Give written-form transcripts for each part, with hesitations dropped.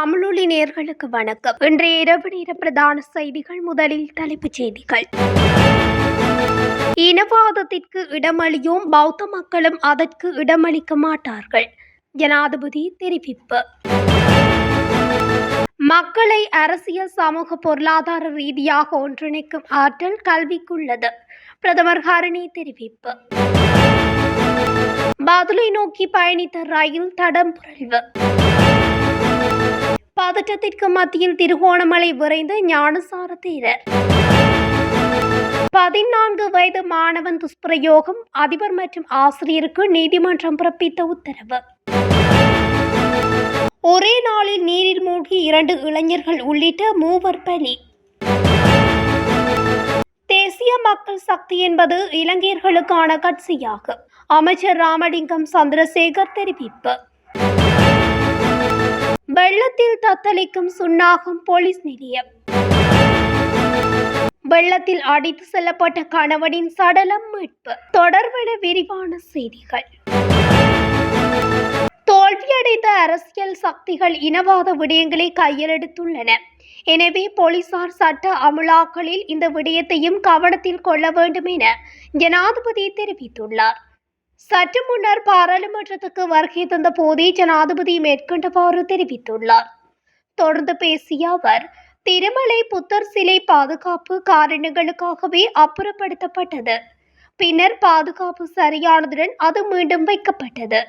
தமிழொலி நேயர்களுக்கு வணக்கம். இன்றைய இரவு நேர பிரதான செய்திகள். முதலில் தலைப்புச் செய்திகள். இனவாதத்திற்கு இடமளியோம், பௌத்த மக்களும் அதற்கு இடமளிக்க மாட்டார்கள். ஜனாதிபதி தெரிவிப்பு. மக்களை அரசியல், சமூக, பொருளாதார ரீதியாக ஒன்றிணைக்கும் ஆற்றல் கல்விக்குள்ளது. பிரதமர் ஹரணி தெரிவிப்பு. பதுளை நோக்கி பயணித்த ரயில் தடம் புரள்வு. பதற்றத்திற்கு மத்தியில் திருகோணமலை விரைந்த ஞானசார தேரர். 14 வயது மாணவன் துஷ்பிரயோகம், அதிபர் மற்றும் ஆசிரியருக்கு நீதிமன்றம் பிறப்பித்த உத்தரவு. ஒரே நாளில் நீரில் மூழ்கி 2 இளைஞர்கள் உள்ளிட்ட 3 பலி. தேசிய மக்கள் சக்தி என்பது இலங்கையர்களுக்கான கட்சியாகும். அமைச்சர் ராமலிங்கம் சந்திரசேகர் தெரிவிப்பு. வெள்ளத்தில் தத்தளிக்கும் சுன்னாகம் போலீஸ் நிலையம். வெள்ளத்தில் அடித்து செல்லப்பட்ட கணவனின் சடலம் மீட்பு. தொடர்பென விரிவான செய்திகள். தோல்வியடைந்த அரசியல் சக்திகள் இனவாத விடயங்களை கையில் எடுத்துள்ளன. எனவே போலீசார் சட்ட அமுலாக்களில் இந்த விடயத்தையும் கவனத்தில் கொள்ள வேண்டும் என ஜனாதிபதி தெரிவித்துள்ளார். சற்று முன்னர் பாராளுமன்றத்துக்கு வருகை தந்த போதே ஜனாதிபதி மேற்கண்டவாறு தெரிவித்துள்ளார். தொடர்ந்து பேசிய அவர், திருமலை புத்தர் சிலை பாதுகாப்பு காரணங்களுக்காகவே அப்புறப்படுத்தப்பட்டது. பின்னர் பாதுகாப்பு சரியானதுடன் அது மீண்டும் வைக்கப்பட்டது.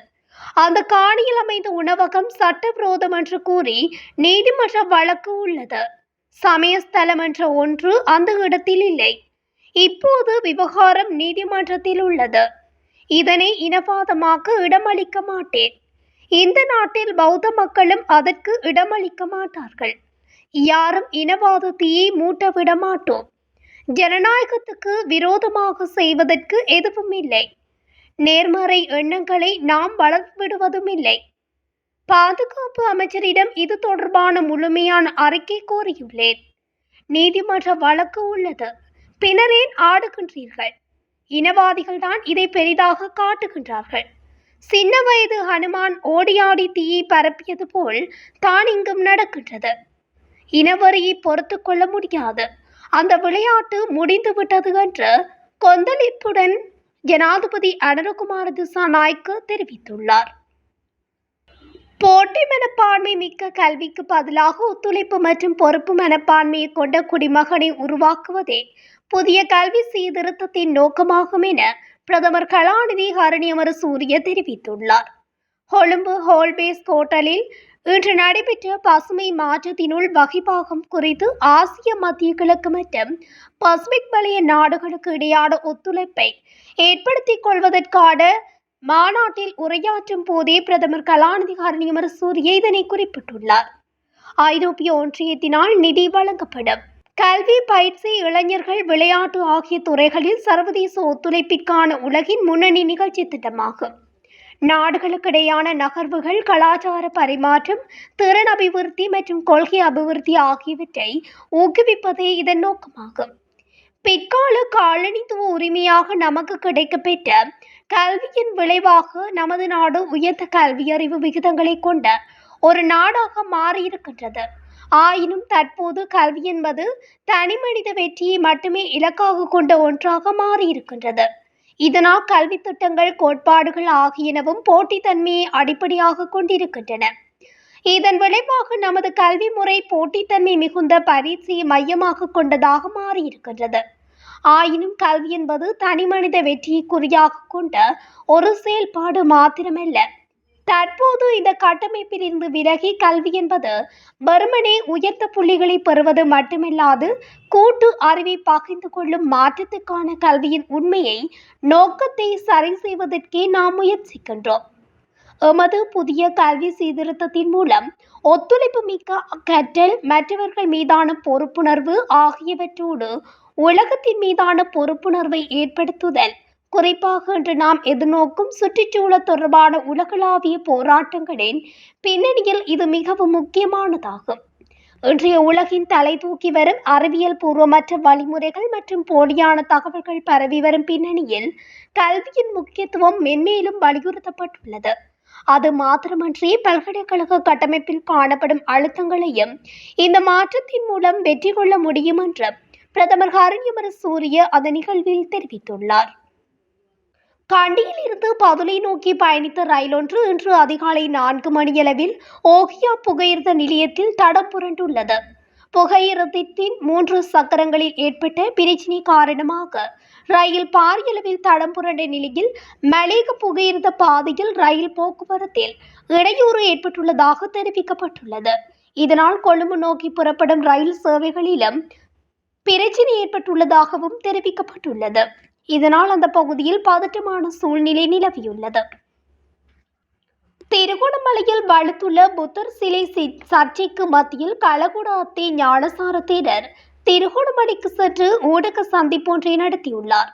அந்த காணியில் அமைந்த உணவகம் சட்டவிரோதம் என்று கூறி நீதிமன்ற வழக்கு உள்ளது. சமயஸ்தலம் என்ற ஒன்று அந்த இடத்தில் இல்லை. இப்போது விவகாரம் நீதிமன்றத்தில் உள்ளது. இதனை இனவாதமாக்க இடமளிக்க மாட்டேன். இந்த நாட்டில் பௌத்த மக்களும் அதற்கு இடமளிக்க மாட்டார்கள். யாரும் இனவாத தீயை மூட்ட விட மாட்டோம். ஜனநாயகத்துக்கு விரோதமாக செய்வதற்கு எதுவும் இல்லை. நேர்மறை எண்ணங்களை நாம் வளர்த்துவிடுவதும் இல்லை. பாதுகாப்பு அமைச்சரிடம் இது தொடர்பான முழுமையான அறிக்கை கோரியுள்ளேன். நீதிமன்ற வழக்கு உள்ளது. பின்னரேன் ஆடுகின்றீர்கள்? இனவாதிகள் தான் இதை பெரிதாக காட்டுகின்றார்கள். சின்ன வயது ஹனுமான் ஓடியாடி தீயை பரப்பியது போல் தான் இங்கும் நடக்கின்றது. இனவரியை பொறுத்து கொள்ள முடியாது. அந்த விளையாட்டு முடிந்து விட்டது என்று கொந்தளிப்புடன் ஜனாதிபதி அனுரகுமார திசாநாயக்க தெரிவித்துள்ளார். போட்டி மனப்பான்மை மிக்க கல்விக்கு பதிலாக ஒத்துழைப்பு மற்றும் பொறுப்பு மனப்பான்மையை கொண்ட குடிமகனை உருவாக்குவதே புதிய கல்வி சீர்திருத்தத்தின் நோக்கமாகும் என பிரதமர் கலாநிதி ஹரணி அமரசூரிய தெரிவித்துள்ளார். கொழும்பு ஹோல்பேஸ் ஹோட்டலில் இன்று நடைபெற்ற பசுமை மாற்றத்தினுள் வகைப்பாகம் குறித்து ஆசிய, மத்திய கிழக்கு மற்றும் பசிபிக் வலய நாடுகளுக்கு இடையான ஒத்துழைப்பை ஏற்படுத்திக் கொள்வதற்கான மாநாட்டில் உரையாற்றும் போதே பிரதமர் கலாநிதி ஹரணி அமரசூரிய இதனை குறிப்பிட்டுள்ளார். ஐரோப்பிய ஒன்றியத்தினால் நிதி வழங்கப்படும் கல்வி, பயிற்சி, இளைஞர்கள், விளையாட்டு ஆகிய துறைகளில் சர்வதேச ஒத்துழைப்பிற்கான உலகின் முன்னணி நிகழ்ச்சி திட்டமாகும். நாடுகளுக்கிடையான நகர்வுகள், கலாச்சார பரிமாற்றம், திறன் அபிவிருத்தி மற்றும் கொள்கை அபிவிருத்தி ஆகியவற்றை ஊக்குவிப்பதே இதன் நோக்கமாகும். பிற்கால காலனித்துவ உரிமையாக நமக்கு கிடைக்கப்பெற்ற கல்வியின் விளைவாக நமது நாடு உயர்ந்த கல்வியறிவு விகிதங்களை கொண்ட ஒரு நாடாக மாறியிருக்கின்றது. ஆயினும் தற்போது கல்வி என்பது தனிமனித வெற்றியை மட்டுமே இலக்காக கொண்ட ஒன்றாக மாறியிருக்கின்றது. இதனால் கல்வி திட்டங்கள், கோட்பாடுகள் ஆகியனவும் போட்டித்தன்மையை அடிப்படையாக கொண்டிருக்கின்றன. இதன் விளைவாக நமது கல்வி முறை போட்டித்தன்மை மிகுந்த பரீட்சையை மையமாக கொண்டதாக மாறியிருக்கின்றது. ஆயினும் கல்வி என்பது தனிமனித வெற்றியை குறியாக கொண்ட ஒரு செயல்பாடு மாத்திரமல்ல. தற்போது இந்த கட்டமைப்பில் இருந்து விலகி கல்வி என்பது வெறுமனே உயர்ந்த புள்ளிகளை பெறுவது மட்டுமில்லாது கூட்டு அறிவை பகிர்ந்து கொள்ளும் மாற்றத்துக்கான கல்வியின் உண்மையை நோக்கத்தை சரி செய்வதற்கே நாம் முயற்சிக்கின்றோம். எமது புதிய கல்வி சீர்திருத்தத்தின் மூலம் ஒத்துழைப்பு மிக்க கற்றல், மற்றவர்கள் மீதான பொறுப்புணர்வு ஆகியவற்றோடு உலகத்தின் மீதான பொறுப்புணர்வை ஏற்படுத்துதல், குறிப்பாக இன்று நாம் எதிர்நோக்கும் சுற்றுச்சூழல் தொடர்பான உலகளாவிய போராட்டங்களின் பின்னணியில் இது மிகவும் முக்கியமானதாகும். இன்றைய உலகின் தலை தூக்கி வரும் அறிவியல் பூர்வமற்ற வழிமுறைகள் மற்றும் போலியான தகவல்கள் பரவி வரும் பின்னணியில் கல்வியின் முக்கியத்துவம் மென்மேலும் வலியுறுத்தப்பட்டுள்ளது. அது மாத்திரமன்றி பல்கலைக்கழக கட்டமைப்பில் காணப்படும் அழுத்தங்களையும் இந்த மாற்றத்தின் மூலம் வெற்றி கொள்ள முடியும் என்று பிரதமர் ஹரணியமர சூரிய அந்த நிகழ்வில் தெரிவித்துள்ளார். கண்டியில் இருந்து பதுளை நோக்கி பயணித்த ரயில் ஒன்று இன்று அதிகாலை 4 மணியளவில் ஓகியா புகையிரத நிலையத்தில் தடம் புரண்டுள்ளது. புகையிரதத்தின் 3 சக்கரங்களில் ஏற்பட்ட பிரச்சினை காரணமாக ரயில் பாரியளவில் தடம் புரண்ட நிலையில் மலேக புகையிரத பாதையில் ரயில் போக்குவரத்தில் இடையூறு ஏற்பட்டுள்ளதாக தெரிவிக்கப்பட்டுள்ளது. இதனால் கொழும்பு நோக்கி புறப்படும் ரயில் சேவைகளிலும் பிரச்சினை ஏற்பட்டுள்ளதாகவும் தெரிவிக்கப்பட்டுள்ளது. இதனால் அந்த பகுதியில் பதட்டமான சூழ்நிலை நிலவியுள்ளது. திருகோணமலையில் வலுத்துள்ள புத்தர் சிலை சர்ச்சைக்கு மத்தியில் கலகுடா அத்தே ஞானசார தேரர் திருகோணமலைக்கு சென்று ஊடக சந்திப்பொன்றை நடத்தியுள்ளார்.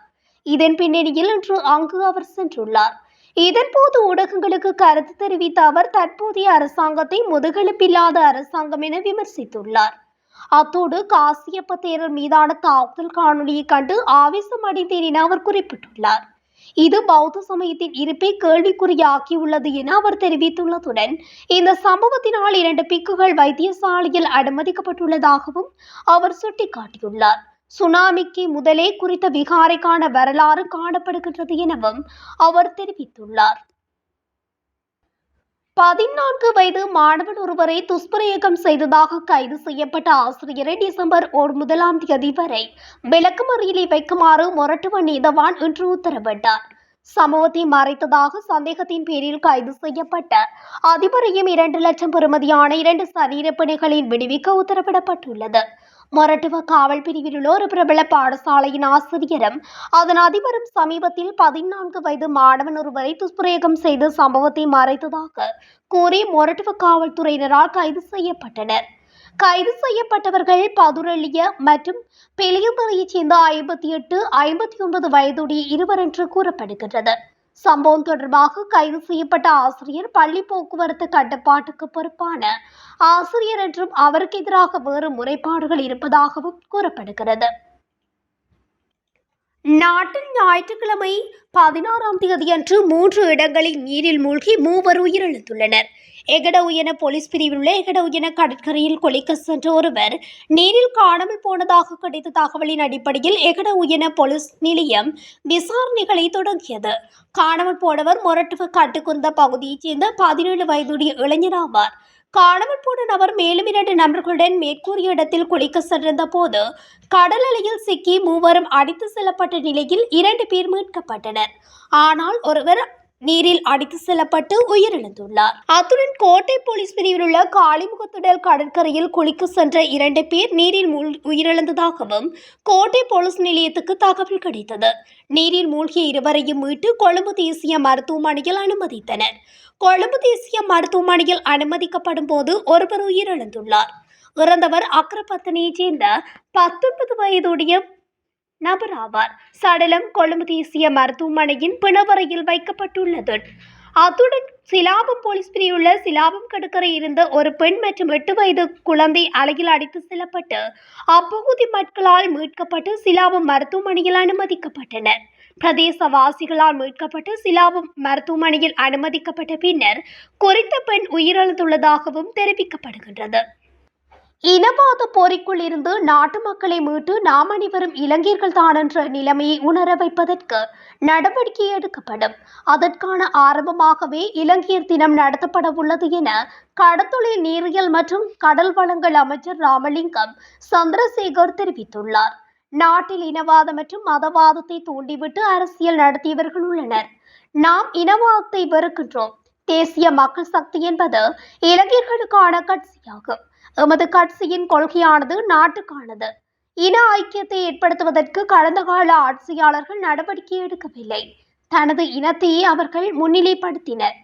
இதன் பின்னணியில் இன்று அங்கு அவர் சென்றுள்ளார். இதன்போது ஊடகங்களுக்கு கருத்து தெரிவித்த அவர் தற்போதைய அரசாங்கத்தை முதுகெலும்பில்லாத அரசாங்கம் என விமர்சித்துள்ளார். அத்தோடு காசியப்ப தேரர் மீதான தாக்குதல் காணொலியை கண்டு ஆவேசம் அடைந்தேன் என அவர் குறிப்பிட்டுள்ளார். இது பௌத்த சமயத்தின் இருப்பை கேள்விக்குறியாக்கியுள்ளது என அவர் தெரிவித்துள்ளதுடன் இந்த சம்பவத்தினால் 2 பிக்குகள் வைத்தியசாலையில் அனுமதிக்கப்பட்டுள்ளதாகவும் அவர் சுட்டிக்காட்டியுள்ளார். சுனாமிக்கு முதலே குறித்த விகாரைக்கான வரலாறு காணப்படுகின்றது எனவும் அவர் தெரிவித்துள்ளார். 14 வயது மாணவன் ஒருவரை துஷ்பிரயோகம் செய்ததாக கைது செய்யப்பட்ட ஆசிரியரை டிசம்பர் 1 வரை விளக்கமறியலில் வைக்குமாறு மொரட்டுவ நீதவான் இன்று உத்தரவிட்டார். சம்பவத்தை மறைத்ததாக சந்தேகத்தின் பேரில் கைது செய்யப்பட்ட அதிபரையும் 2 லட்சம் பெறுமதியான 2 சரீரப்பிணைகளில் விடுவிக்க உத்தரவிடப்பட்டுள்ளது. மொரட்டுவ காவல் பிரிவில் உள்ள ஒரு பிரபல பாடசாலையின் ஆசிரியரும் அதன் அதிபரும் சமீபத்தில் 14 வயது மாணவன் ஒருவரை துஷ்பிரயோகம் செய்து சம்பவத்தை மறைத்ததாக கூறி மொரட்டுவ காவல்துறையினரால் கைது செய்யப்பட்டனர். கைது செய்யப்பட்டவர்கள் பதுரெல்லிய மற்றும் பெலியந்தரையைச் சேர்ந்த 58, 59 வயதுடைய இருவர் என்று கூறப்படுகின்றது. சம்பவம் தொடர்பாக கைது செய்யப்பட்ட ஆசிரியர் பள்ளி போக்குவரத்து கட்டுப்பாட்டுக்கு பொறுப்பான ஆசிரியர் என்றும் அவருக்கு எதிராக வேறு முறைப்பாடுகள் இருப்பதாகவும் கூறப்படுகிறது. நாட்டில் ஞாயிற்றுக்கிழமை 16ஆம் தேதியன்று 3 இடங்களில் நீரில் மூழ்கி 3 உயிரிழந்துள்ளனர். எகடவுயன போலீஸ் பிரிவில் உள்ள எகடவுயன கடற்கரையில் குளிக்க சென்ற ஒருவர் நீரில் காணாமல் போனதாக கிடைத்த தகவலின் அடிப்படையில் எகடவுயன போலீஸ் நிலையம் விசாரணைகளை தொடங்கியது. காணாமல் போனவர் மொரட்டுவ கட்டுக்குந்த பகுதியைச் சேர்ந்த 17 வயதுடைய இளைஞர் ஆவார். காணாமல் போன நபர் மேலும் 2 நபர்களுடன் மேற்கூறிய இடத்தில் குளிக்க சென்றிருந்த போது கடல் அலையில் சிக்கி 3 அடித்து செல்லப்பட்ட நிலையில் 2 பேர் மீட்கப்பட்டனர். ஆனால் ஒருவர் நீரில் அடித்து செல்லப்பட்டு உயிரிழந்துள்ளார். அத்துடன் கோட்டை போலீஸ் பிரிவில் உள்ள காளிமுகத்துடல் கடற்கரையில் குளிக்க சென்ற 2 பேர் நீரில் உயிரிழந்ததாகவும் கோட்டை போலீஸ் நிலையத்துக்கு தகவல் கிடைத்தது. நீரில் மூழ்கிய இருவரையும் மீட்டு கொழும்பு தேசிய மருத்துவமனையில் அனுமதித்தனர். கொழும்பு தேசிய மருத்துவமனையில் அனுமதிக்கப்படும் போது ஒருவர் உயிரிழந்துள்ளார். இறந்தவர் அக்ரபத்தனையைச் சேர்ந்த 19 வயதுடைய நபர் ஆவார். சடலம் கொழும்பு தேசிய மருத்துவமனையின் பிணவரையில் வைக்கப்பட்டுள்ளது. அத்துடன் சிலாபம் போலீஸ் பிரிவில் உள்ள சிலாபம் கடற்கரை இருந்த ஒரு பெண் மற்றும் 8 வயது குழந்தை அலையில் அடித்து செல்லப்பட்டு அப்பகுதி மக்களால் மீட்கப்பட்டு சிலாபம் மருத்துவமனையில் அனுமதிக்கப்பட்டனர். பிரதேசவாசிகளால் மீட்கப்பட்டு சிலாபம் மருத்துவமனையில் அனுமதிக்கப்பட்ட பின்னர் குறித்த பெண் உயிரிழந்துள்ளதாகவும் தெரிவிக்கப்படுகின்றது. இனவாத போரிக்குள் இருந்து நாட்டு மக்களை மீட்டு நாம் அனைவரும் இலங்கையர்கள் தான் என்ற நிலைமையை உணர வைப்பதற்கு நடவடிக்கை எடுக்கப்படும். அதற்கான ஆரம்பமாகவே இலங்கையர் தினம் நடத்தப்பட உள்ளது என கடற்தொழில் நீரியல் மற்றும் கடல் வளங்கள் அமைச்சர் ராமலிங்கம் சந்திரசேகர் தெரிவித்துள்ளார். நாட்டில் இனவாதம் மற்றும் மதவாதத்தை தூண்டிவிட்டு அரசியல் நடத்தியவர்கள் உள்ளனர். நாம் இனவாதத்தை வெறுக்கின்றோம். தேசிய மக்கள் சக்தி என்பது இலங்கையர்களுக்கான கட்சியாகும். எமது கட்சியின் கொள்கையானது நாட்டுக்கானது. இன ஐக்கியத்தை ஏற்படுத்துவதற்கு கடந்த கால ஆட்சியாளர்கள் நடவடிக்கை எடுக்கவில்லை. தனது இனத்தையே அவர்கள் முன்னிலைப்படுத்தினர்.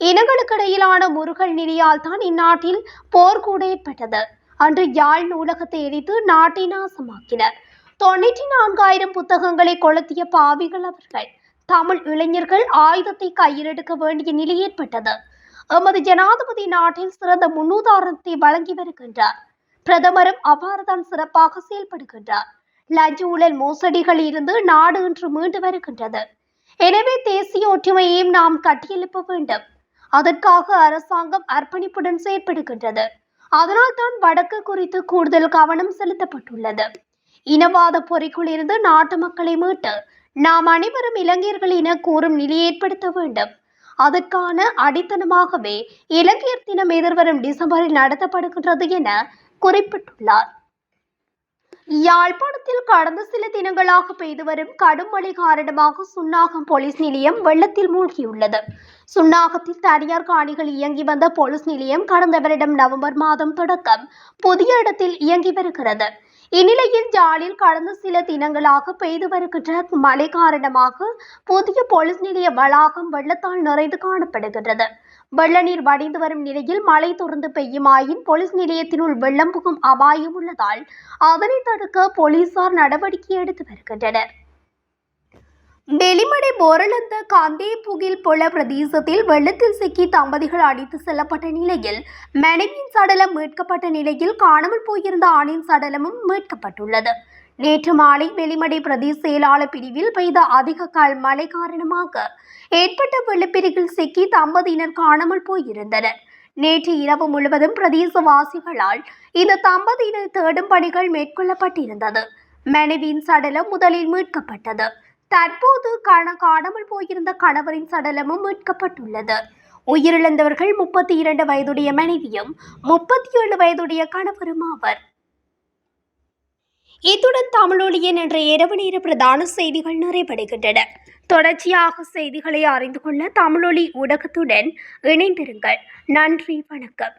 இனங்களுக்கிடையிலான முருகல் நிலையால் தான் இந்நாட்டில் போர்க்கூட ஏற்பட்டது. அன்று யாழ் நூலகத்தை எரித்து நாட்டை நாசமாக்கினர். 94,000 புத்தகங்களை கொளுத்திய பாவிகள் அவர்கள். தமிழ் இளைஞர்கள் ஆயுதத்தை கையில் எடுக்க வேண்டிய நிலை ஏற்பட்டது. எமது ஜனாதிபதி நாட்டில் சிறந்த முன்னுதாரணத்தை வழங்கி வருகின்றார். பிரதமரும் அவ்வாறுதான் சிறப்பாக செயல்படுகின்றார். லஞ்ச ஊழல் மோசடிகளில் இருந்து நாடு இன்று மீண்டு வருகின்றது. எனவே தேசிய ஒற்றுமையையும் நாம் கட்டியெழுப்ப வேண்டும். அதற்காக அரசாங்கம் அர்ப்பணிப்புடன் செயற்படுகின்றது. அதனால்தான் வடக்கு குறித்து கூடுதல் கவனம் செலுத்தப்பட்டுள்ளது. இனவாத பொறிக்குள் இருந்து நாட்டு மக்களை மீட்டு நாம் அனைவரும் இலங்கையர்கள் என கூறும் நிலையை ஏற்படுத்த வேண்டும். அதற்கான அடித்தளமாகவே இலங்கையர் தினம் எதிர்வரும் டிசம்பரில் நடத்தப்படுகின்றது என குறிப்பிட்டுள்ளார். யாழ்ப்பாணத்தில் கடந்த சில தினங்களாக பெய்து வரும் கடும் மழை காரணமாக சுன்னாகம் போலீஸ் நிலையம் வெள்ளத்தில் மூழ்கியுள்ளது. சுன்னாகத்தில் தனியார் காணிகள் இயங்கி வந்த போலீஸ் நிலையம் கடந்த வருடம் நவம்பர் மாதம் தொடக்கம் புதிய இடத்தில் இயங்கி வருகிறது. இந்நிலையில் யாழில் கடந்த சில தினங்களாக பெய்து வருகின்ற மழை காரணமாக புதிய போலீஸ் நிலைய வளாகம் வெள்ளத்தால் நிறைந்து காணப்படுகின்றது. வெள்ள நீர் வடிந்து வரும் நிலையில் மழை தொடர்ந்து பெய்யுமாயின் போலீஸ் நிலையத்தினுள் வெள்ளம் புகும் அபாயம் உள்ளதால் அதனை தடுக்க போலீசார் நடவடிக்கை எடுத்து வருகின்றனர். வெளிமடை போரலந்த காந்தேபுகில் பொல பிரதேசத்தில் வெள்ளத்தில் சிக்கி தம்பதிகள் அடித்து செல்லப்பட்ட நிலையில் மனைவியின் சடலம் மீட்கப்பட்ட நிலையில் காணாமல் போயிருந்த ஆணின் சடலமும் மீட்கப்பட்டுள்ளது. நேற்று மாலை வெளிமடை பிரதேச செயலாளர் பிரிவில் பெய்த அதிக மழை காரணமாக ஏற்பட்ட வெள்ளப்பெருக்கில் சிக்கி தம்பதியினர் காணாமல் போயிருந்தனர். நேற்று இரவு முழுவதும் பிரதேசவாசிகளால் இந்த தம்பதியினர் தேடும் பணிகள் மேற்கொள்ளப்பட்டிருந்தது. மனைவியின் சடலம் முதலில் மீட்கப்பட்டது. தற்போது காணாமல் போயிருந்த கணவரின் சடலமும் மீட்கப்பட்டுள்ளது. உயிரிழந்தவர்கள் 32 வயதுடைய மனைவியும் 37 வயதுடைய கணவரும் ஆவர். இத்துடன் தமிழொலியின் என்ற இரவு நேர பிரதான செய்திகள் நிறைவடைகின்றன. தொடர்ச்சியாக செய்திகளை அறிந்து கொள்ள தமிழொலி ஊடகத்துடன் இணைந்திருங்கள். நன்றி, வணக்கம்.